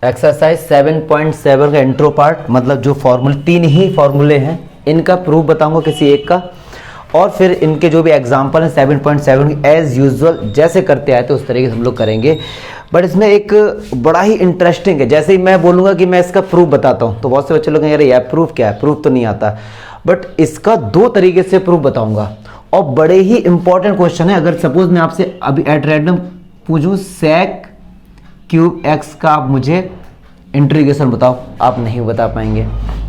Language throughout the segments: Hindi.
एक्सरसाइज 7.7 का इंट्रो पार्ट, मतलब जो फॉर्मूले 3 ही फॉर्मूले हैं इनका प्रूफ बताऊंगा किसी एक का, और फिर इनके जो भी एग्जांपल हैं 7.7 एज यूजुअल जैसे करते आए थे उस तरीके से हम लोग करेंगे। बट इसमें एक बड़ा ही इंटरेस्टिंग है, जैसे ही मैं बोलूँगा कि मैं इसका प्रूफ बताता हूँ तो बहुत से बच्चे लोग यार यह प्रूफ क्या है, प्रूफ तो नहीं आता, बट इसका 2 तरीके से प्रूफ बताऊँगा और बड़े ही इंपॉर्टेंट क्वेश्चन है। अगर सपोज मैं आपसे अभी एट रैंडम पूछूँ सेक क्यूब एक्स का आप मुझे इंटीग्रेशन बताओ, आप नहीं बता पाएंगे।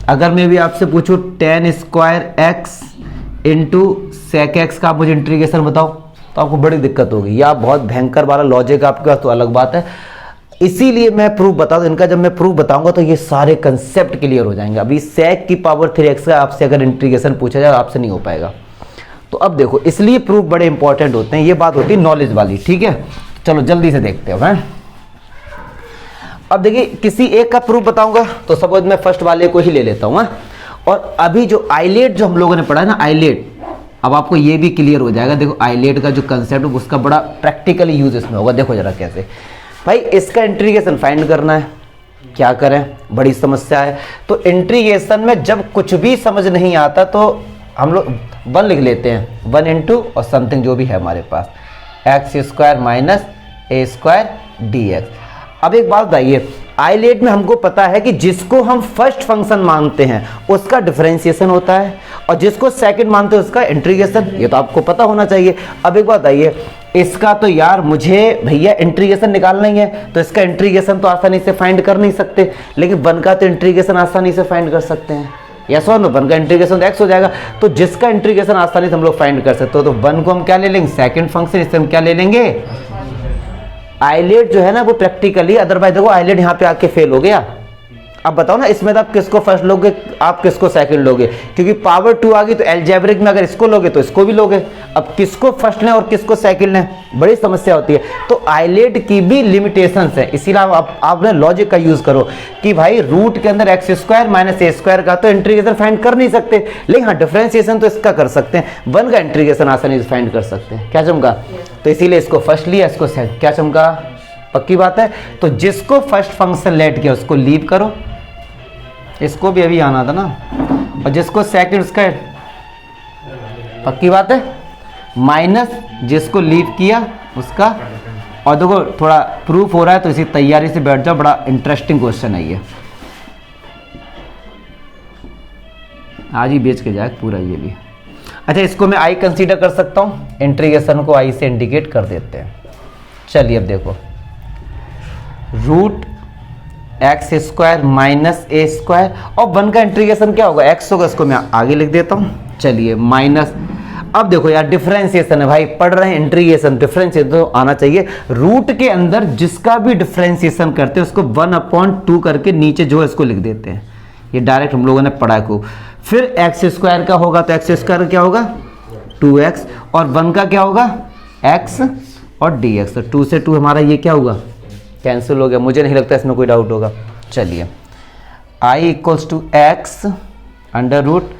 अगर मैं भी आपसे पूछूं tan square x into sec x का आप मुझे इंटीग्रेशन बताओ तो आपको बड़ी दिक्कत होगी, या बहुत भयंकर वाला लॉजिक आपके पास तो अलग बात है। इसीलिए मैं प्रूफ बता दूं, इनका जब मैं प्रूफ बताऊंगा तो ये सारे कंसेप्ट क्लियर हो जाएंगे। अभी सेक की पावर 3x का आपसे अगर इंटीग्रेशन पूछा जाए आपसे नहीं हो पाएगा। तो अब देखो, इसलिए प्रूफ बड़े इंपॉर्टेंट होते हैं, ये बात होती है नॉलेज वाली, ठीक है। चलो जल्दी से देखते हो। मैं अब देखिए किसी एक का प्रूफ बताऊंगा तो सपोज मैं फर्स्ट वाले को ही ले लेता हूं। और अभी जो आइलेट जो हम लोगों ने पढ़ा है ना, आइलेट, अब आपको ये भी क्लियर हो जाएगा। देखो आइलेट का जो कंसेप्ट है उसका बड़ा प्रैक्टिकली यूज इसमें होगा। देखो जरा कैसे भाई, इसका इंटीग्रेशन फाइंड करना है, क्या करें, बड़ी समस्या है। तो इंटीग्रेशन में जब कुछ भी समझ नहीं आता तो हम लोग 1 लिख लेते हैं, 1 इंटू और समथिंग जो भी है हमारे पास, x square minus a square d x. अब एक बात बताइए, आइलेट में हमको पता है कि जिसको हम फर्स्ट फंक्शन मानते हैं उसका डिफरेंशिएशन होता है और जिसको सेकंड मानते हैं उसका इंटीग्रेशन, ये तो आपको पता होना चाहिए। अब एक बात बताइए, इसका तो यार मुझे भैया इंटीग्रेशन निकालना ही है, तो इसका इंटीग्रेशन तो आसानी से फाइंड कर नहीं सकते, लेकिन 1 का तो इंटीग्रेशन आसानी से फाइंड कर सकते हैं। यस और नो, 1 का इंटीग्रेशन तो x हो जाएगा, तो जिसका इंटीग्रेशन आसानी से हम लोग फाइंड कर सकते हो, तो 1 को हम क्या ले लेंगे, सेकंड फंक्शन, इससे हम क्या ले लेंगे, आइलेट जो है ना वो प्रैक्टिकली। अदरवाइज देखो आइलेट यहाँ पे आके फेल हो गया। अब बताओ ना, इसमें तो आप किसको फर्स्ट लोगे, आप किसको सेकंड लोगे, क्योंकि पावर 2 आ गई तो एल्जेब्रिक में अगर इसको लोगे तो इसको भी लोगे। अब किसको फर्स्ट लें और किसको सेकंड लें, बड़ी समस्या होती है। तो आइलेट की भी लिमिटेशंस है, इसीलिए आपने लॉजिक का यूज करो कि भाई रूट के अंदर x square minus a square का तो इंटीग्रेशन फाइंड कर नहीं सकते, लेकिन हाँ डिफरेंशिएशन तो इसका कर सकते हैं, 1 का इंटीग्रेशन आसानी से फाइंड कर सकते हैं। क्या चमका, तो इसीलिए इसको फर्स्ट लिया, इसको सेकंड। क्या चमका, पक्की बात है। तो जिसको फर्स्ट फंक्शन लेट किया उसको लीव करो, इसको भी अभी आना था ना, और जिसको सेकंड उसका, पक्की बात है, माइनस जिसको लीव किया उसका। और देखो थोड़ा प्रूफ हो रहा है तो इसी तैयारी से बैठ जाओ, बड़ा इंटरेस्टिंग क्वेश्चन है ये, आज ही बेच के जाए पूरा ये भी। अच्छा, इसको मैं आई कंसीडर कर सकता हूँ, इंटीग्रेशन को आई से इंडिकेट कर देते हैं। चलिए अब देखो, root x square minus a square, और 1 का इंटीग्रेशन क्या होगा, एक्स होगा, इसको मैं आगे लिख देता हूँ। चलिए माइनस, अब देखो यार डिफरेंशिएशन है भाई, पढ़ रहे हैं इंटीग्रेशन, डिफरेंशिएशन तो आना चाहिए। रूट के अंदर जिसका भी डिफरेंशिएशन करते हैं उसको 1/2 करके नीचे जो है इसको लिख देते हैं, ये डायरेक्ट हम लोगों ने पढ़ा को। फिर एक्स स्क्वायर का होगा तो एक्स स्क्वायर क्या होगा 2x, और 1 का क्या होगा x और dx, तो 2 से 2 हमारा ये क्या होगा, कैंसिल हो गया। मुझे नहीं लगता इसमें कोई डाउट होगा। चलिए i equals to x under root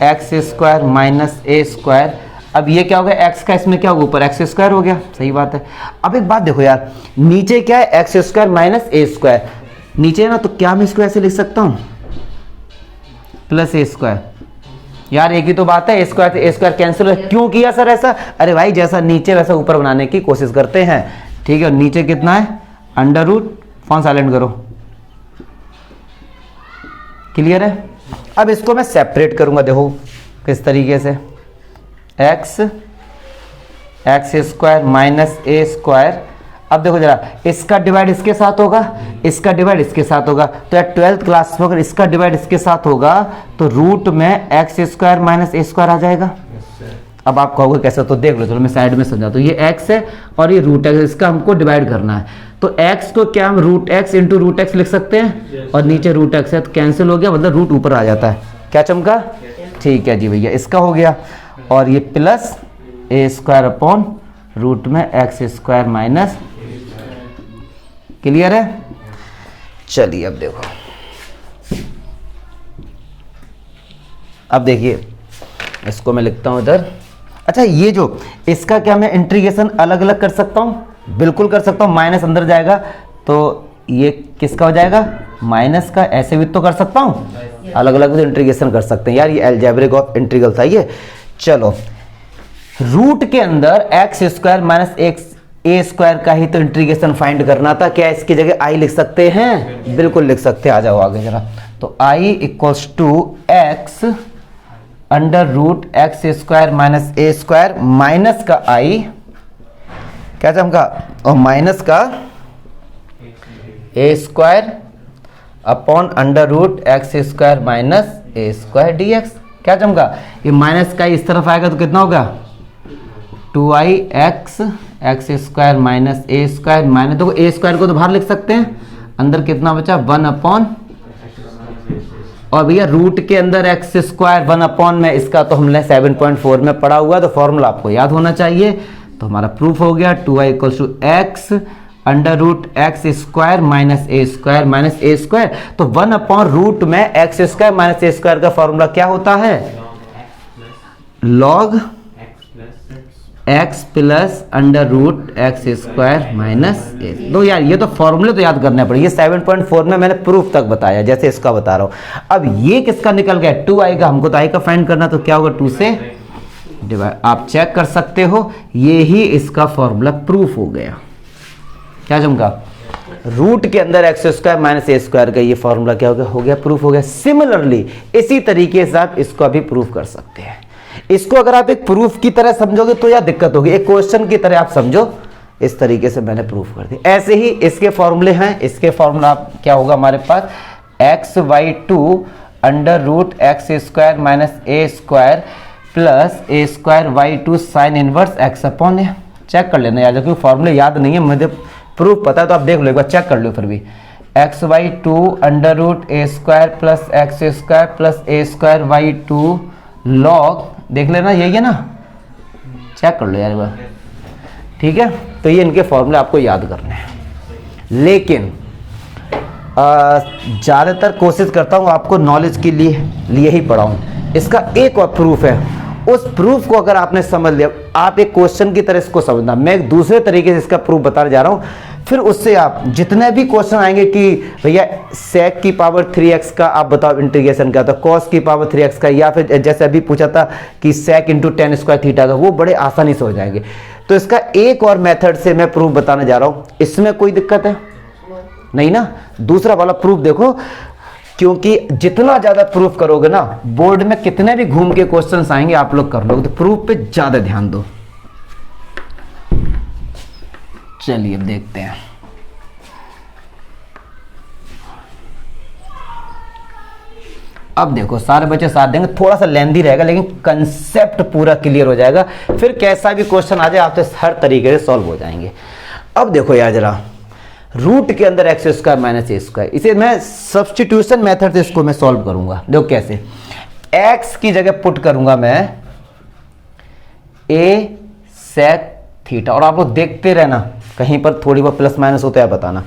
x square minus a square. अब ये क्या हो गया, x का इसमें क्या होगा, ऊपर एक्स स्क्वायर हो गया, सही बात है। अब एक बात देखो यार, नीचे क्या है, x square minus a square, नीचे ना, तो क्या मैं इसको ऐसे लिख सकता हूँ प्लस ए स्क्वायर। यार एक ही तो बात है, ए स्क्वायर से ए स्क्वायर कैंसिल हो, क्यों किया सर ऐसा, अरे भाई जैसा नीचे वैसा ऊपर बनाने की कोशिश करते हैं, ठीक है। और नीचे कितना है, अंडर रूट, फोन साइलेंट करो, क्लियर है। अब इसको मैं सेपरेट करूंगा, देखो किस तरीके से, x square minus a square. अब देखो जरा, इसका डिवाइड इसके साथ होगा, इसका डिवाइड इसके साथ होगा, तो यार 12th क्लास में अगर इसका डिवाइड इसके साथ होगा तो रूट में x square minus a square आ जाएगा। अब आप कहोगे कैसे, तो देख लो, चलो मैं साइड में समझाता हूँ। ये x है और ये रूट x, इसका हमको डिवाइड करना है, तो x को क्या हम root x into root x लिख सकते हैं, और नीचे रूट x है तो कैंसिल हो गया, मतलब रूट ऊपर आ जाता है। क्या चमका, ठीक है जी भैया, इसका हो गया। और ये plus a square upon root में एक्स स्क्वायर माइनस, क्लियर है। चलिए अब देखो, अब देखिए इसको मैं लिखता हूं इधर। अच्छा, ये जो इसका क्या मैं इंटीग्रेशन अलग अलग कर सकता हूं, बिल्कुल कर सकता हूं, माइनस अंदर जाएगा तो ये किसका हो जाएगा, माइनस का। ऐसे भी तो कर सकता हूँ, अलग अलग भी इंटीग्रेशन कर सकते हैं यार, ये अलजेब्रिक ऑफ इंटीग्रल था ये। चलो, रूट के अंदर एक्स स्क्वायर माइनस एक्स ए स्क्वायर का ही तो इंटीग्रेशन फाइंड करना था। क्या इसकी जगह आई लिख सकते हैं? बिल्कुल लिख सकते हैं। आ जाओ आगे जरा। तो I equals to x under root x square minus a square, minus का आई क्या चमका, और माइनस का a square upon under root x square minus a square d x. क्या चमका, ये माइनस का इस तरफ आएगा तो कितना होगा, 2i x x square minus a square, minus देखो ए स्क्वायर को तो बाहर लिख सकते हैं, अंदर कितना बचा 1 अपॉन, और भैया रूट के अंदर एक्स स्क्वायर 1 अपॉन में, इसका तो हमने 7.4 में पढ़ा हुआ, तो फॉर्मूला आपको याद होना चाहिए। तो हमारा प्रूफ हो गया 2i equals to x under root x square minus a square. तो 1 अपॉन रूट में x square minus a square का फॉर्मूला क्या होता है, log x plus under root x square minus a. तो यार ये तो फॉर्मूले तो याद करने पड़ेंगे। 7.4 में मैंने प्रूफ तक बताया, जैसे इसका बता रहा हूं। अब ये किसका निकल गया, 2i का, हमको तो i का फाइंड करना, तो क्या होगा 2 से डिवाइड। आप चेक कर सकते हो, ये ही इसका फॉर्मूला प्रूफ हो गया। क्या चमका, रूट के अंदर x square minus a square का ये फॉर्मूला क्या हो गया, प्रूफ हो गया। सिमिलरली इसी तरीके से आप इसको भी प्रूफ कर सकते हैं। इसको अगर आप एक प्रूफ की तरह समझोगे तो यार दिक्कत होगी, एक क्वेश्चन की तरह आप समझो, इस तरीके से मैंने प्रूफ कर दिया। ऐसे ही इसके फॉर्मूले हैं, इसके फॉर्मूला क्या होगा हमारे पास, x/2 under root x square minus a square plus a square y2 sine inverse x upon a. Check कर लेना यार, क्योंकि फॉर्मूले याद नहीं है, मुझे प्रूफ पता है, तो आप देख लो एक बार, चेक कर लो फिर भी। x/2 under root a square plus x square plus a square y2 log, देख लेना यही है ना, चेक कर लो यार एक बार, ठीक है। तो ये इनके फॉर्मूले आपको याद करने हैं, लेकिन ज़्यादातर कोशिश करता हूँ आपको नॉलेज के लिए ही पढ़ाऊँ। इसका एक और प्रूफ है, उस प्रूफ को अगर आपने समझ लिया, आप एक क्वेश्चन की तरह इसको समझना। मैं एक दूसरे तरीके से इसका प्रूफ बताने जा रहा हूँ, फिर उससे आप जितने भी क्वेश्चन आएंगे कि भैया sec की पावर 3x का आप बताओ इंटीग्रेशन क्या था, cos की पावर 3x का, या फिर जैसे अभी पूछा था कि sec into tan square theta का, वो बड़े आसानी से हो जाएंगे। तो इसका एक और मेथड से मैं प्रूफ बताने जा रहा हूँ, इसमें कोई दिक्कत है नहीं ना। दूसरा वाला प्रूफ देखो, क्योंकि जितना ज्यादा प्रूफ करोगे ना, बोर्ड में कितने भी घूम के क्वेश्चंस आएंगे आप लोग कर लोगे, तो प्रूफ पे ज्यादा ध्यान दो। चलिए देखते हैं। अब देखो सारे बच्चे साथ देंगे, थोड़ा सा लेंथी रहेगा लेकिन कंसेप्ट पूरा क्लियर हो जाएगा, फिर कैसा भी क्वेश्चन आ जाए आपसे हर तरीके से सॉल्व हो जाएंगे। अब देखो यार जरा, रूट के अंदर x square minus a square, इसे मैं सब्स्टिट्यूशन मेथड से इसको मैं सॉल्व करूंगा। देखो कैसे, एक्स की जगह पुट करूंगा मैं ए सेक थीटा, और आप लोग देखते रहना, कहीं पर थोड़ी बहुत प्लस माइनस होता है बताना।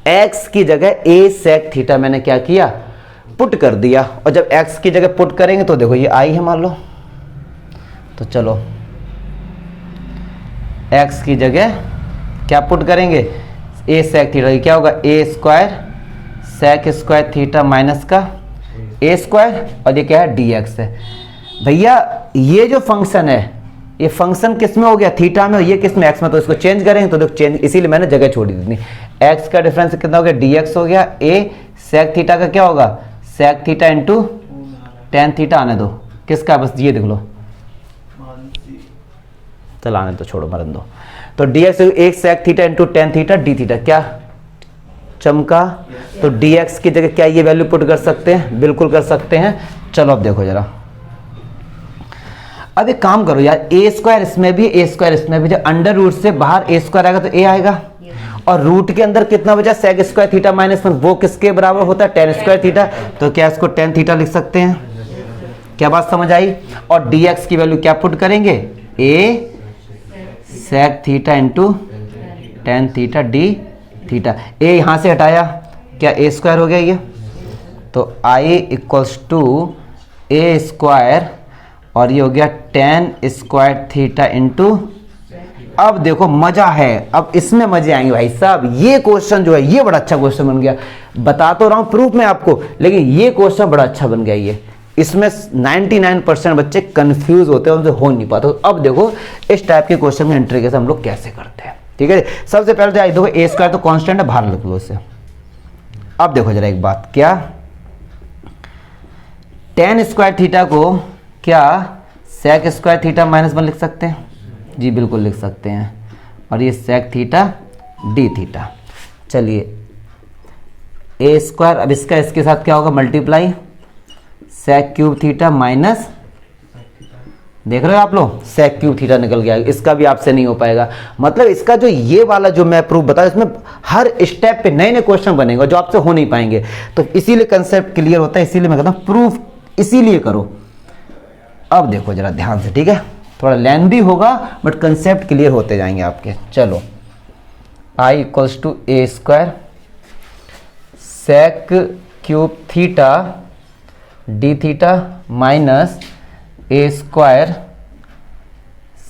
एक्स की जगह ए सेक थीटा मैंने क्या किया, पुट कर दिया, और जब एक्स की जगह पुट करेंगे तो देखो ये आई है मान लो, तो चलो एक्स की जगह क्या पुट करेंगे, ए सेक थीटा, क्या होगा a square sec square theta minus का ए स्क्वायर, और ये क्या है डी एक्स है। भैया ये जो फंक्शन है, ये फंक्शन किस में हो गया, थीटा में, ये किस में एक्स में, तो इसको चेंज करेंगे तो देखो चेंज, इसीलिए मैंने जगह छोड़ी दी। एक्स का डिफरेंस कितना हो गया, डी एक्स हो गया, ए सेक थीटा का क्या होगा sec theta into tan theta, आने दो किसका, बस ये देख लो, चल आने तो छोड़ो मरन दो। तो डी एक्स एक sec theta into tan theta d theta, क्या चमका, तो डी एक्स की जगह क्या ये वैल्यू पुट कर सकते हैं, बिल्कुल कर सकते हैं। चलो अब देखो जरा, अब एक काम करो यार, ए स्क्वायर इसमें भी ए स्क्वायर इसमें भी, जब अंडर रूट से बाहर ए स्क्वायर आएगा तो ए आएगा, और रूट के अंदर कितना बचा sec square theta minus one, वो किसके बराबर होता है टेन स्क्वायर थीटा, तो क्या इसको टेन थीटा लिख सकते हैं। क्या बात समझ आई। और डी एक्स की वैल्यू क्या पुट करेंगे, a sec theta into tan theta d theta, a यहां से हटाया, क्या ए स्क्वायर हो गया ये, तो I equals to a square, और ये हो गया टेन स्क्वायर थीटा इंटू अब देखो मजा है, अब इसमें मजे आएंगे भाई साहब। ये क्वेश्चन जो है ये बड़ा अच्छा क्वेश्चन बन गया, बता तो रहा हूं प्रूफ में आपको, लेकिन ये क्वेश्चन बड़ा अच्छा बन गया। ये इसमें 99% बच्चे कंफ्यूज होते हैं, उनसे हो नहीं पाता। तो अब देखो इस टाइप के क्वेश्चन में इंटीग्रेशन हम लोग कैसे करते हैं, ठीक है। सबसे पहले तो देखो ए स्क्वायर तो कांस्टेंट है, बाहर लिख लो इसे। अब देखो जरा एक बात, क्या tan स्क्वायर थीटा को क्या sec स्क्वायर थीटा -1 लिख सकते हैं? जी बिल्कुल लिख सकते हैं। और ये sec थीटा d थीटा। चलिए ए स्क्वायर, अब इसका इसके साथ क्या होगा, multiply sec cube theta minus, देख रहे हो आप लोग, sec क्यूब थीटा निकल गया। इसका भी आपसे नहीं हो पाएगा। मतलब इसका जो ये वाला जो मैं प्रूफ बता, इसमें हर स्टेप पे नए नए क्वेश्चन बनेंगे जो आपसे हो नहीं पाएंगे। तो इसीलिए कंसेप्ट क्लियर होता है, इसीलिए मैं कहता हूं प्रूफ इसीलिए करो। अब देखो जरा ध्यान से, ठीक है, थोड़ा लेंथी होगा बट कंसेप्ट क्लियर होते जाएंगे आपके। चलो I equals to a square sec cube theta d theta minus a square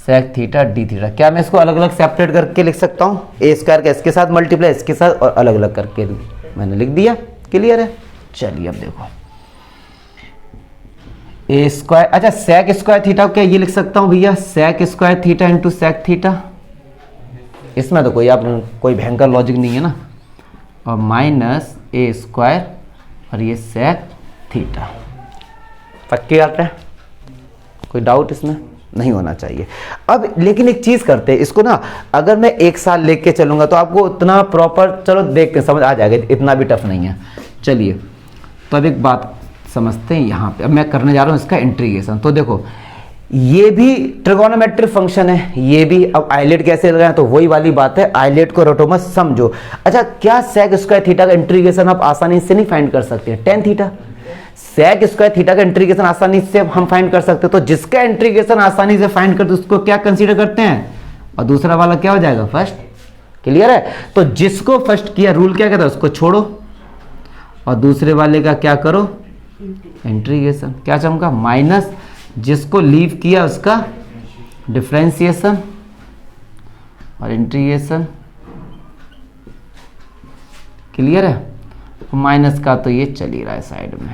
sec theta d theta. क्या मैं इसको अलग अलग सेपरेट करके लिख सकता हूँ? ए स्क्वायर का इसके साथ मल्टीप्लाई इसके साथ, और अलग अलग करके मैंने लिख दिया। क्लियर है? चलिए अब देखो ए स्क्वायर, अच्छा sec स्क्वायर थीटा क्या ये लिख सकता हूँ भैया, sec square theta into sec theta. इसमें तो कोई भयंकर लॉजिक नहीं है ना। और माइनस ए स्क्वायर और ये sec थीटा। पक्की बात है, कोई डाउट इसमें नहीं होना चाहिए। अब लेकिन एक चीज करते हैं, इसको ना अगर मैं एक साल लेके के चलूंगा तो आपको उतना प्रॉपर, चलो देख के समझ आ जाएगा, इतना भी टफ नहीं है। चलिए तो अब एक बात समझते हैं यहाँ पे। अब मैं करने जा रहा हूँ इसका इंटीग्रेशन। तो देखो ये भी ट्रिगोनोमेट्रिक फंक्शन है, ये भी। अब आइलेट कैसे लगाएं, तो वही वाली बात है, आइलेट को रटो मत, समझो। अच्छा क्या sec स्क्वायर थीटा का इंटीग्रेशन आप आसानी से नहीं फाइंड कर सकते हैं? tan theta sec square theta का इंटीग्रेशन आसानी से हम फाइंड कर सकते हैं। तो जिसका इंटीग्रेशन आसानी से फाइंड करते उसको क्या कंसीडर करते हैं, और दूसरा वाला क्या हो जाएगा, फर्स्ट। क्लियर है? तो जिसको फर्स्ट किया रूल क्या कहता है, उसको छोड़ो और दूसरे वाले का क्या करो, इंटीग्रेशन। क्या चमका, माइनस जिसको लीव किया उसका डिफरेंशिएशन और इंटीग्रेशन। क्लियर है? माइनस का तो ये चल ही रहा है साइड में,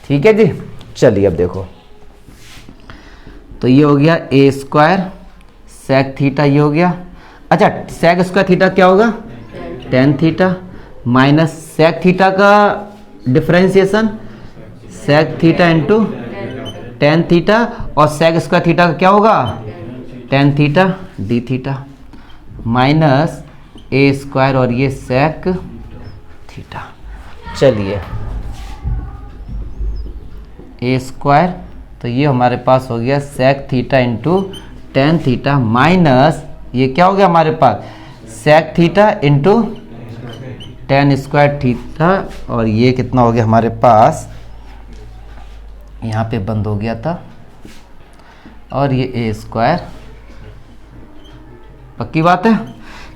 ठीक है जी। चलिए अब देखो, तो ये हो गया ए स्क्वायर sec थीटा, ये हो गया। अच्छा sec स्क्वायर थीटा क्या होगा, tan theta minus sec theta का differentiation sec theta into tan theta, और sec स्क्वायर थीटा का क्या होगा, tan theta d theta minus a square और ये sec थीटा। चलिए ए स्क्वायर, तो ये हमारे पास हो गया sec theta into tan theta minus ये क्या हो गया हमारे पास, sec theta into tan square theta. और ये कितना हो गया हमारे पास, यहाँ पे बंद हो गया था, और ये ए स्क्वायर। पक्की बात है?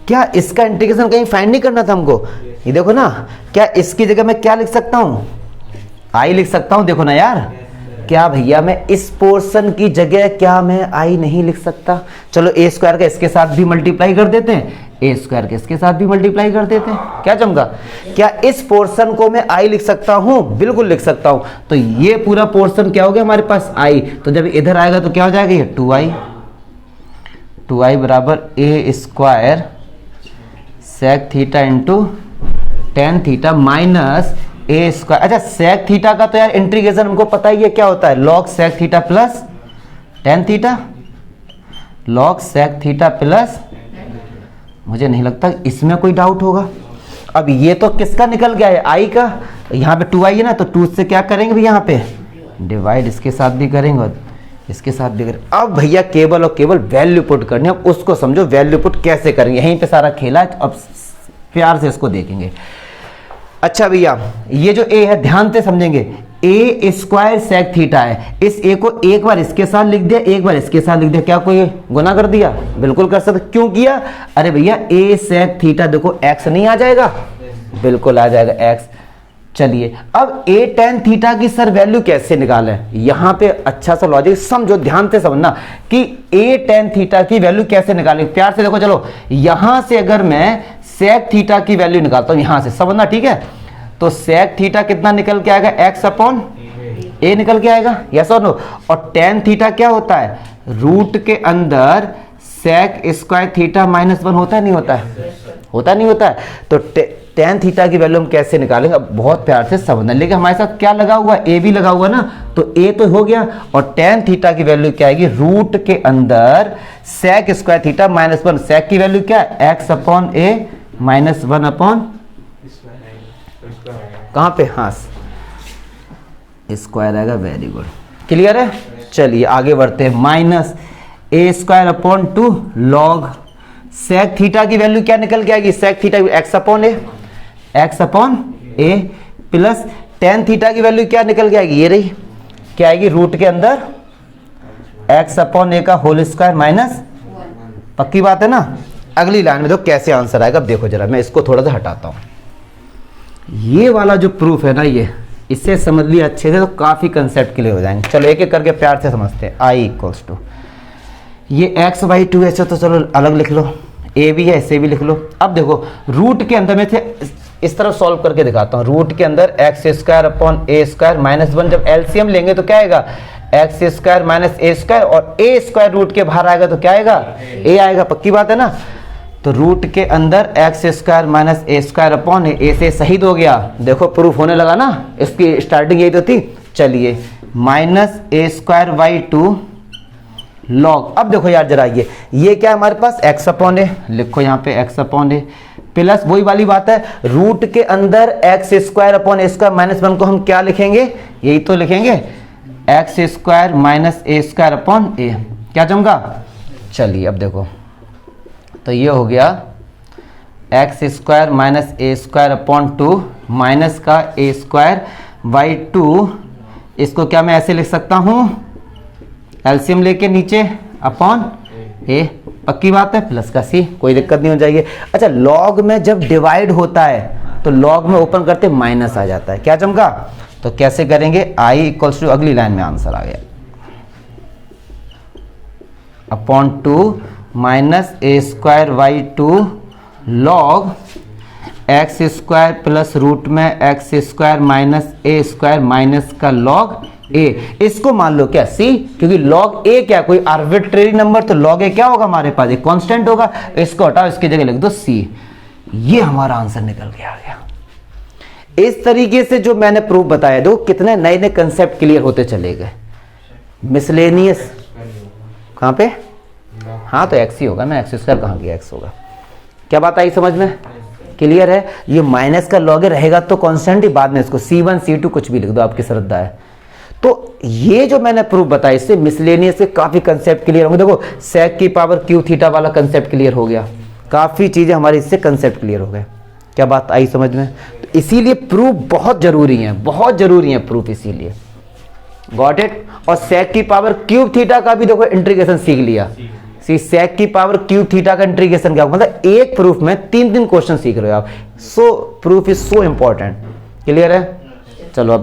क्या इसका इंटीग्रेशन कहीं फाइंड नहीं करना था हमको? ये देखो ना, क्या इसकी जगह मैं क्या लिख सकता हूँ, आई लिख सकता हूँ। देखो ना यार, क्या भैया मैं इस पोर्शन की जगह क्या मैं आई नहीं लिख सकता? चलो ए स्क्वायर का इसके साथ भी मल्टीप्लाई कर देते हैं, ए स्क्वायर के इसके साथ भी मल्टीप्लाई कर देते हैं। क्या चमका, क्या इस पोर्शन को मैं आई लिख सकता हूं? बिल्कुल लिख सकता हूं। तो ये पूरा पोर्शन क्या हो गया हमारे पास, आई। तो जब इधर आएगा तो क्या हो जाएगा, ये 2i बराबर a square sec theta into tan theta minus a square. अच्छा sec थीटा का तो यार इंटीग्रेशन हमको पता ही है क्या होता है, log sec theta plus tan theta, log sec theta plus. मुझे नहीं लगता इसमें कोई डाउट होगा। अब ये तो किसका निकल गया है, आई का। यहाँ पे 2i है ना, तो 2 से क्या करेंगे भी, यहाँ पे डिवाइड इसके साथ भी करेंगे और इसके साथ भी करेंगे। अब भैया केवल और केवल वैल्यू पुट करनी है। अब उसको समझो वैल्यू पुट कैसे करेंगे, यहीं पे सारा खेला है। अब प्यार से इसको देखेंगे। अच्छा भैया ये जो ए है ध्यान से समझेंगे, ए स्क्वायर sec थीटा है। इस ए को एक बार इसके साथ लिख दिया, एक बार इसके साथ लिख दिया, क्या कोई गुना कर दिया? बिल्कुल कर सकते। क्यों किया? अरे भैया ए sec थीटा देखो x नहीं आ जाएगा, बिल्कुल आ जाएगा x। चलिए अब a tan थीटा की सर वैल्यू कैसे निकालें, यहां पे अच्छा सा लॉजिक समझो, ध्यान से समझना कि a tan थीटा की वैल्यू कैसे निकालें। प्यार से देखो, चलो यहां से अगर मैं sec थीटा की वैल्यू निकालता हूं, यहां से समझना, ठीक है। तो sec थीटा कितना निकल के आएगा, x अपॉन a निकल के आएगा, यस और नो। और tan थीटा क्या होता है, रूट के अंदर sec स्क्वायर थीटा माइनस 1 होता है, नहीं होता है, होता नहीं होता है। तो tan थीटा की वैल्यू हम कैसे निकालेंगे, अब बहुत प्यार से समझना। लेकिन हमारे साथ क्या लगा हुआ, a भी लगा हुआ ना, तो a तो हो गया, और tan थीटा की वैल्यू क्या आएगी, रूट के अंदर sec square theta minus 1, sec की वैल्यू क्या है, x upon a minus 1 upon कहां पे, हाँ स्क्वायर आएगा, वेरी गुड, क्लियर है। चलिए आगे बढ़ते हैं, minus a square upon 2 log sec theta की वैल्यू क्या निकल के आएगी, sec theta x upon a plus tan theta की वैल्यू क्या निकल के आएगी, ये रही, क्या आएगी, रूट के अंदर x अपॉन a का होल स्क्वायर माइनस, पक्की बात है ना। अगली लाइन में देखो कैसे आंसर आएगा, अब देखो जरा, मैं इसको थोड़ा सा हटाता हूं। ये वाला जो प्रूफ है ना, ये इससे समझ लिया अच्छे से तो काफी कंसेप्ट क्लियर हो जाएंगे। चलो एक एक करके प्यार से समझते हैं। i इक्वल्स टू ये x बाई 2 ऐसे, तो चलो अलग लिख लो, a भी है ऐसे भी लिख लो। अब देखो रूट के अंदर में से इस तरफ सॉल्व करके दिखाता हूँ। रूट के अंदर एक्स स्क्वायर अपॉन ए स्क्वायर माइनस 1, जब एलसीएम लेंगे तो क्या आएगा, x square minus a square, और ए स्क्वायर रूट के बाहर आएगा तो क्या आएगा, ए आएगा, पक्की बात है ना। तो रूट के अंदर x square minus a square upon ए से शहीद हो गया, देखो प्रूफ होने लगा ना, इसकी स्टार्टिंग यही तो थी। चलिए minus a square by 2 log, अब देखो यार जरा, ये क्या है हमारे पास, एक्स अपॉन ए, लिखो यहाँ पे एक्स अपॉन ए, प्लस वही वाली बात है, रूट के अंदर एक्स स्क्वायर अपॉन ए स्क्वायर माइनस 1 को हम क्या लिखेंगे, यही तो लिखेंगे, x square minus a square upon ए, क्या जमगा। चलिए अब देखो, तो ये हो गया x square minus a square upon 2 minus का ए स्क्वायर बाई 2, इसको क्या मैं ऐसे लिख सकता हूँ, एलसीएम लेके नीचे अपॉन ए, पक्की बात है, प्लस का सी, कोई दिक्कत नहीं हो जाएगी। अच्छा लॉग में जब डिवाइड होता है तो लॉग में ओपन करते माइनस आ जाता है, क्या जमगा। तो कैसे करेंगे, i इक्वल्स टू, अगली लाइन में आंसर आ गया, upon 2 minus a square by 2 log x square plus root में x square minus a square minus का लॉग ए, इसको मान लो क्या सी, क्योंकि लॉग ए क्या कोई आर्बिट्रेरी नंबर, तो लॉग ए क्या होगा हमारे पास, एक कांस्टेंट होगा, इसको हटाओ, इसकी जगह लिख दो सी। ये हमारा आंसर निकल के आ गया। इस तरीके से जो मैंने प्रूफ बताया, दो कितने नए नए कंसेप्ट क्लियर होते चले गए। मिसलेनियस कहां पे, हाँ तो एक्स ही होगा ना, एक्स स्क्वायर कहां गया, एक्स होगा, क्या बात आई समझ में, क्लियर है। ये माइनस का लॉग रहेगा तो कांस्टेंट ही, बाद में इसको C1 C2 कुछ भी लिख दो, आपकी श्रद्धा है। तो ये जो मैंने प्रूफ बताया, इससे मिसलेनियस के काफी कंसेप्ट क्लियर होंगे। देखो sec की पावर क्यू थीटा वाला कंसेप्ट क्लियर हो गया, काफी चीजें हमारी इससे कंसेप्ट क्लियर हो गए, क्या बात आई समझ में। तो इसीलिए प्रूफ बहुत जरूरी है, बहुत जरूरी है प्रूफ, इसीलिए गॉट इट। और sec की पावर क्यूब थीटा का भी देखो इंटीग्रेशन सीख लिया, sec की पावर क्यूब थीटा का इंटीग्रेशन क्या, मतलब एक प्रूफ में 3 क्वेश्चन सीख रहे हो आप। सो proof is so important, clear है। चलो अब